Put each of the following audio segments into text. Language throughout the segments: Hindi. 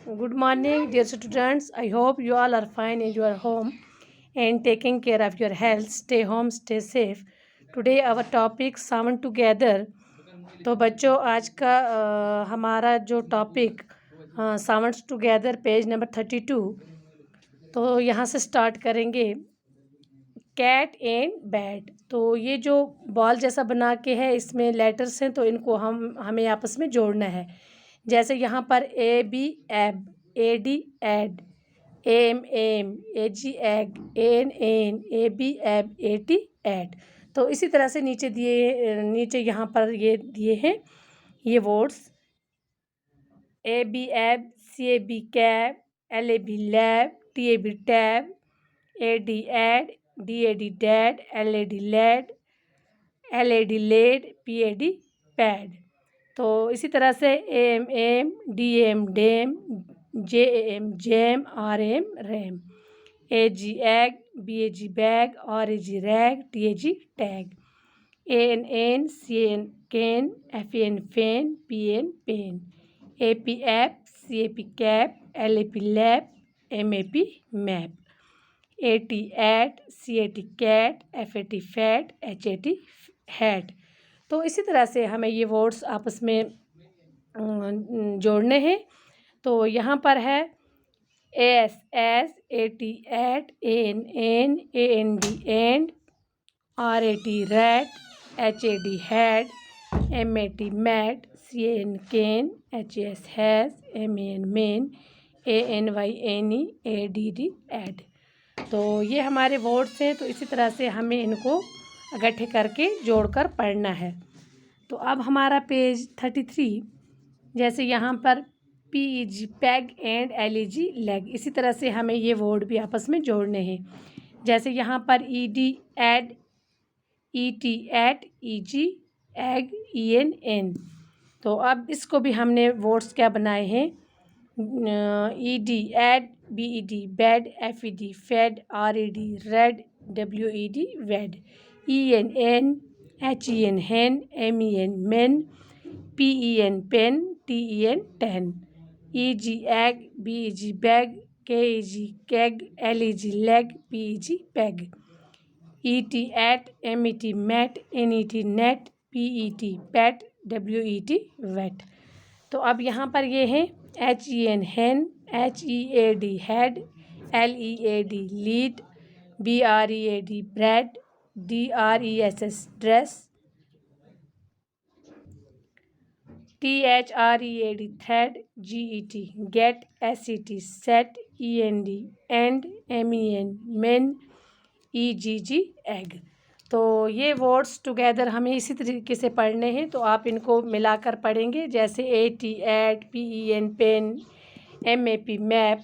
Good morning, dear students. I hope you all are fine in your home and taking care of your health. Stay home, stay safe. Today our topic sound together. तो बच्चों आज का हमारा जो topic sounds together page number 32। तो यहाँ से स्टार्ट करेंगे। Cat and bat. तो ये जो बॉल जैसा बना के है, इसमें लेटर्स हैं, तो इनको हमें आपस में जोड़ना है। जैसे यहाँ पर A B ab, A D ad, M M, A G ag, N N, A B ab, A T add. तो इसी तरह से नीचे यहाँ पर ये दिए हैं ये words. A B ab, C A B cab, L A B lab, T A B tab, A D ad, D A D dad, L A D lad, L A D lad, P A D pad. तो इसी तरह से A M am, D M dam, J M jam, R M ram, A G egg, B A G bag, R A G rag, T A G tag, A N an, C N can, F A N fan, P N pen, A P app, C A P cap, L A P lap, M A P map, A T at, C A T cat, F A T fat, H A T hat. तो इसी तरह से हमें ये वर्ड्स आपस में जोड़ने हैं। तो यहाँ पर है S S, A T at, A N, A N D and, R A T rat, H A D had, M A T mat, C A N can, H A S has, M A N man, A N Y any, A D D add. तो ये हमारे वर्ड्स हैं। तो इसी तरह से हमें इनको इकट्ठे करके जोड़कर पढ़ना है। तो अब हमारा पेज 33। जैसे यहाँ पर P E G peg and L E G leg. इसी तरह से हमें ये वर्ड भी आपस में जोड़ने हैं। जैसे यहाँ पर E D ed, E T et, E G eg, E N en. तो अब इसको भी हमने वर्ड्स क्या बनाए हैं। E D ed, B E D bed, F E D fed, R E D red, W E D wed, E N en, H E N hen, M E N men, P E N pen, T E N ten, E G egg, B E G bag, के E G keg, L E G leg, P E G peg, E T et, M E T met, N E T net, P E T pet, W E T wet. तो अब यहाँ पर ये हैं H E N hen, H E A D head, L E A D lead, B R E A D bread, D R E S S dress, T H R E A D thread, ji E T get, S E T set, E N D end, M E N men, E G G egg. तो ये वर्ड्स टुगेदर हमें इसी तरीके से पढ़ने हैं। तो आप इनको मिलाकर पढ़ेंगे। जैसे A T at, P E N pen, M A P map.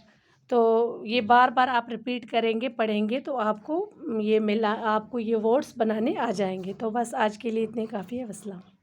तो ये बार बार आप रिपीट करेंगे, पढ़ेंगे, तो आपको ये वर्ड्स बनाने आ जाएंगे। तो बस आज के लिए इतने काफ़ी है। वस्सलाम।